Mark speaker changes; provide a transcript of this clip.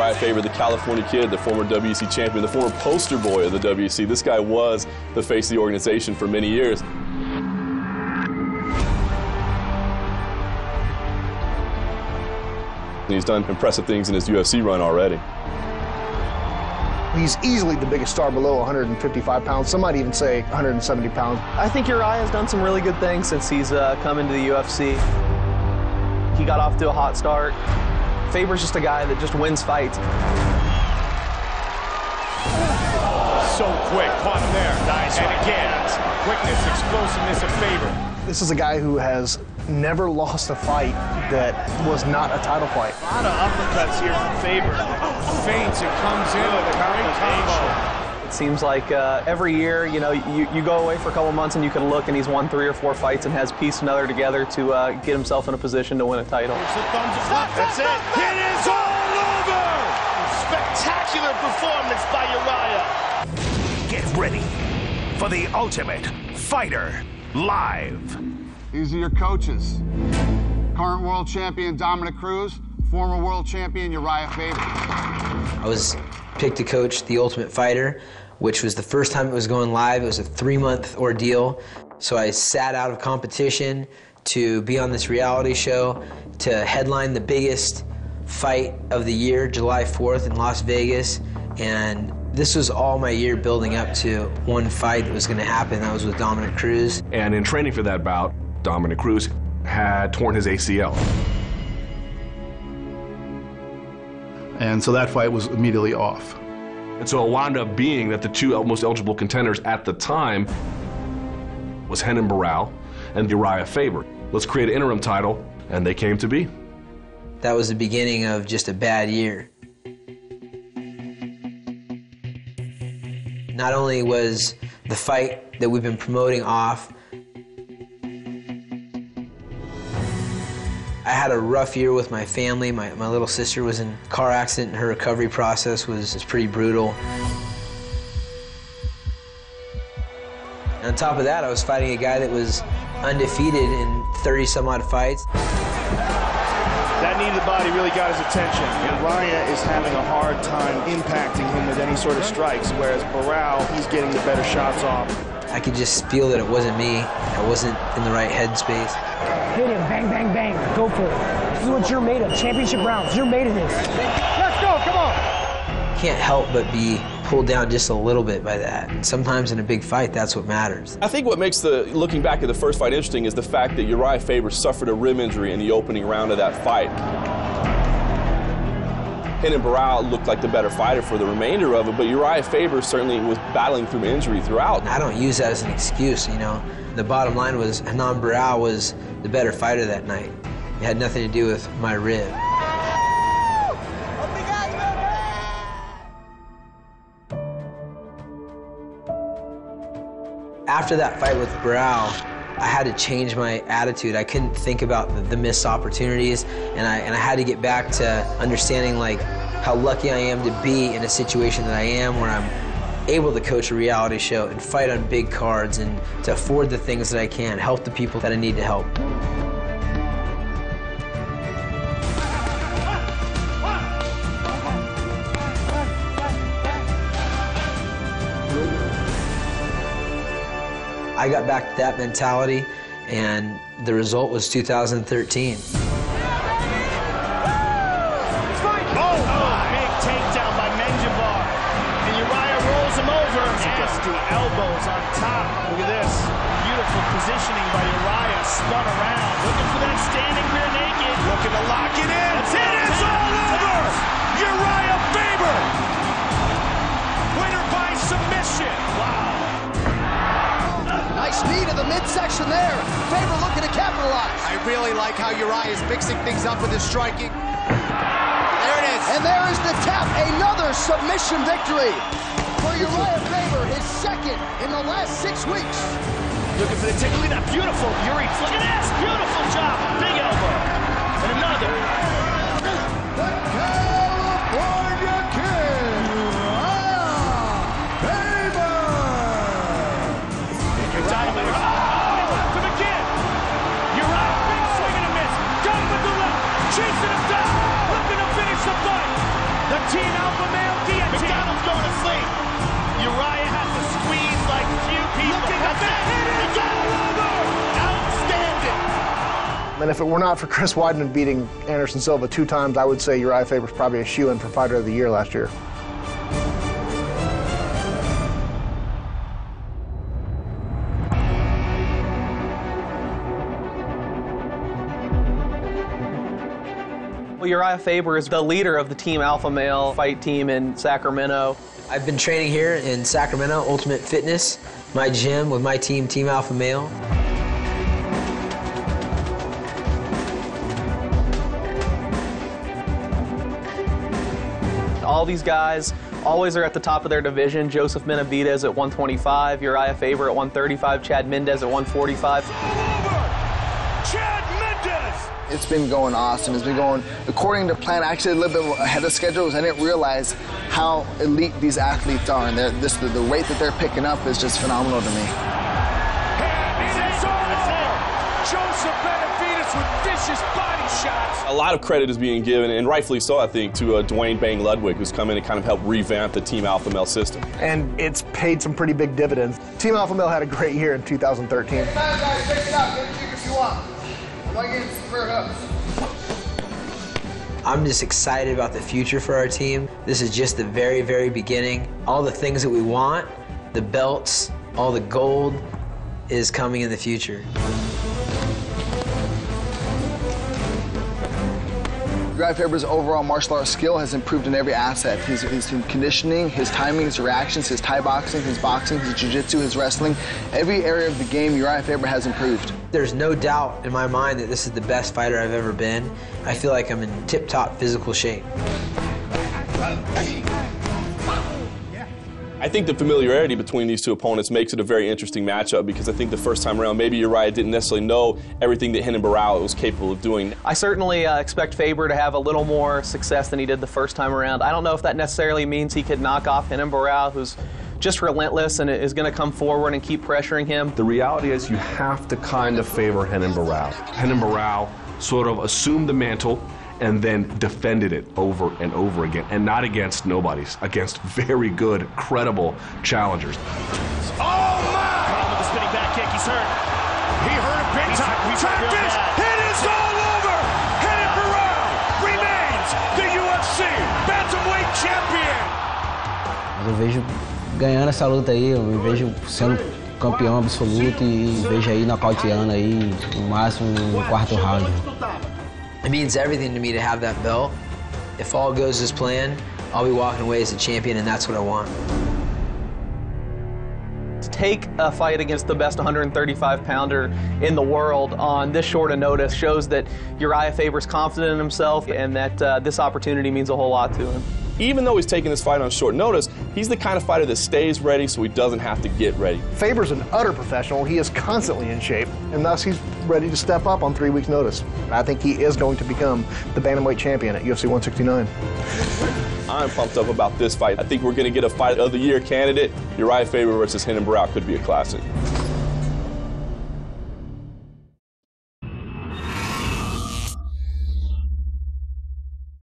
Speaker 1: Uriah Faber, the California kid, the former WC champion, the former poster boy of the WC. This guy was the face of the organization for many years. And he's done impressive things in his UFC run already.
Speaker 2: He's easily the biggest star below 155 pounds. Some might even say 170 pounds.
Speaker 3: I think Uriah has done some really good things since he's come into the UFC. He got off to a hot start. Faber's just a guy that just wins fights.
Speaker 4: So quick, caught him there. Nice. And again, quickness, explosiveness of Faber.
Speaker 2: This is a guy who has never lost a fight that was not a title fight.
Speaker 4: A lot of uppercuts here from Faber. Feints and comes in with a great combo.
Speaker 3: It seems like every year, you know, you go away for a couple months and you can look and he's won 3 or 4 fights and has pieced another together to get himself in a position to win a title.
Speaker 4: That's it. It is all over! Spectacular performance by Uriah.
Speaker 5: Get ready for the Ultimate Fighter Live.
Speaker 6: These are your coaches. Current world champion Dominic Cruz, former world champion Uriah Faber.
Speaker 7: I was picked to coach The Ultimate Fighter, which was the first time it was going live. It was a 3-month ordeal. So I sat out of competition to be on this reality show, to headline the biggest fight of the year, July 4th in Las Vegas. And this was all my year building up to one fight that was going to happen. That was with Dominic Cruz.
Speaker 8: And in training for that bout, Dominic Cruz had torn his ACL.
Speaker 9: And so that fight was immediately off.
Speaker 8: And so it wound up being that the 2 most eligible contenders at the time was Renan Barão and Uriah Faber. Let's create an interim title, and they came to be.
Speaker 7: That was the beginning of just a bad year. Not only was the fight that we've been promoting off, I had a rough year with my family. My little sister was in a car accident and her recovery process was pretty brutal. And on top of that, I was fighting a guy that was undefeated in 30 some odd fights.
Speaker 4: That knee to the body really got his attention. Uriah is having a hard time impacting him with any sort of strikes, whereas Barão, he's getting the better shots off.
Speaker 7: I could just feel that it wasn't me. I wasn't in the right headspace.
Speaker 10: Hit him, bang, bang, bang. Go for it. This is what you're made of. Championship rounds. You're made of this. Let's go, come on.
Speaker 7: Can't help but be pulled down just a little bit by that. And sometimes in a big fight, that's what matters.
Speaker 1: I think what makes looking back at the first fight interesting is the fact that Uriah Faber suffered a rib injury in the opening round of that fight. Renan Barão looked like the better fighter for the remainder of it, but Uriah Faber certainly was battling through injury throughout.
Speaker 7: I don't use that as an excuse, you know. The bottom line was Renan Barão was the better fighter that night. It had nothing to do with my rib. After that fight with Barão, I had to change my attitude. I couldn't think about the missed opportunities, and I had to get back to understanding like how lucky I am to be in a situation that I am, where I'm able to coach a reality show and fight on big cards and to afford the things that I can, help the people that I need to help. I got back to that mentality, and the result was 2013.
Speaker 4: Big takedown by Menjivar. And Uriah rolls him over. Nasty elbows on top. Look at this. Beautiful positioning by Uriah. Spun around. Looking for that standing rear naked. Looking to lock it in. It is all over! Uriah Faber! Winner by submission. Wow.
Speaker 11: Nice knee to the midsection there. Faber looking to capitalize. I really like how Uriah is mixing things up with his striking. There it is. And there is the tap. Another submission victory for Uriah Faber, his second in the last 6 weeks.
Speaker 4: Looking for the tickle. Look at that beautiful Yuri. Look at this. Beautiful job. Big elbow. And another.
Speaker 11: The California Kid, Uriah Faber.
Speaker 4: Dynamite. Oh, to the kid. Uriah, big swing and a miss. Down with the left. Chasing him down. Looking to finish the fight. The Team Alpha Male guillotine. McDonald's going to sleep. Uriah has to squeeze like few people. Look at that. It's all over. Outstanding.
Speaker 2: And if it were not for Chris Weidman beating Anderson Silva 2 times, I would say Uriah Faber's probably a shoo-in for Fighter of the Year last year.
Speaker 3: Well, Uriah Faber is the leader of the Team Alpha Male fight team in Sacramento.
Speaker 7: I've been training here in Sacramento, Ultimate Fitness, my gym with my team, Team Alpha Male.
Speaker 3: All these guys always are at the top of their division. Joseph Benavidez at 125, Uriah Faber at 135, Chad Mendez at 145.
Speaker 4: Chad Mendez.
Speaker 12: It's been going awesome. It's been going according to plan, actually a little bit ahead of schedule, because I didn't realize how elite these athletes are, and the rate that they're picking up is just phenomenal to me.
Speaker 4: And it's all over. Joseph Benavidez with vicious body shots.
Speaker 1: A lot of credit is being given, and rightfully so, I think, to Dwayne Bang Ludwig, who's come in and kind of helped revamp the Team Alpha Male system.
Speaker 2: And it's paid some pretty big dividends. Team Alpha Male had a great year in 2013.
Speaker 12: Guys, check it out. Get a kick if you want. I'm not getting squared up.
Speaker 7: I'm just excited about the future for our team. This is just the very, very beginning. All the things that we want, the belts, all the gold is coming in the future.
Speaker 12: Uriah Faber's overall martial arts skill has improved in every asset. His conditioning, his timing, his reactions, his Thai boxing, his jiu-jitsu, his wrestling. Every area of the game, Uriah Faber has improved.
Speaker 7: There's no doubt in my mind that this is the best fighter I've ever been. I feel like I'm in tip-top physical shape.
Speaker 1: I think the familiarity between these two opponents makes it a very interesting matchup, because I think the first time around, maybe Uriah didn't necessarily know everything that Renan Barão was capable of doing.
Speaker 3: I certainly expect Faber to have a little more success than he did the first time around. I don't know if that necessarily means he could knock off Renan Barão, who's just relentless and is going to come forward and keep pressuring him.
Speaker 8: The reality is you have to kind of favor Renan Barão. Renan Barão sort of assumed the mantle and then defended it over and over again, and not against nobodies, against very good, credible challengers.
Speaker 4: Oh my! Caught with the spinning back kick. He's hurt. He hurt him big time. Tactics. It is all over. Renan Barão remains the UFC bantamweight champion.
Speaker 13: Eu vejo ganhando essa luta aí, eu me vejo sendo campeão absoluto e vejo aí nocauteando aí no máximo no 4º round.
Speaker 7: It means everything to me to have that belt. If all goes as planned, I'll be walking away as a champion, and that's what I want.
Speaker 3: To take a fight against the best 135-pounder in the world on this short a notice shows that Uriah Faber's confident in himself, and that this opportunity means a whole lot to him.
Speaker 1: Even though he's taking this fight on short notice, he's the kind of fighter that stays ready so he doesn't have to get ready.
Speaker 2: Faber's an utter professional. He is constantly in shape, and thus he's ready to step up on 3 weeks' notice. I think he is going to become the bantamweight champion at UFC 169.
Speaker 1: I'm pumped up about this fight. I think we're going to get a Fight of the Year candidate. Uriah Faber versus Renan Barão could be a classic.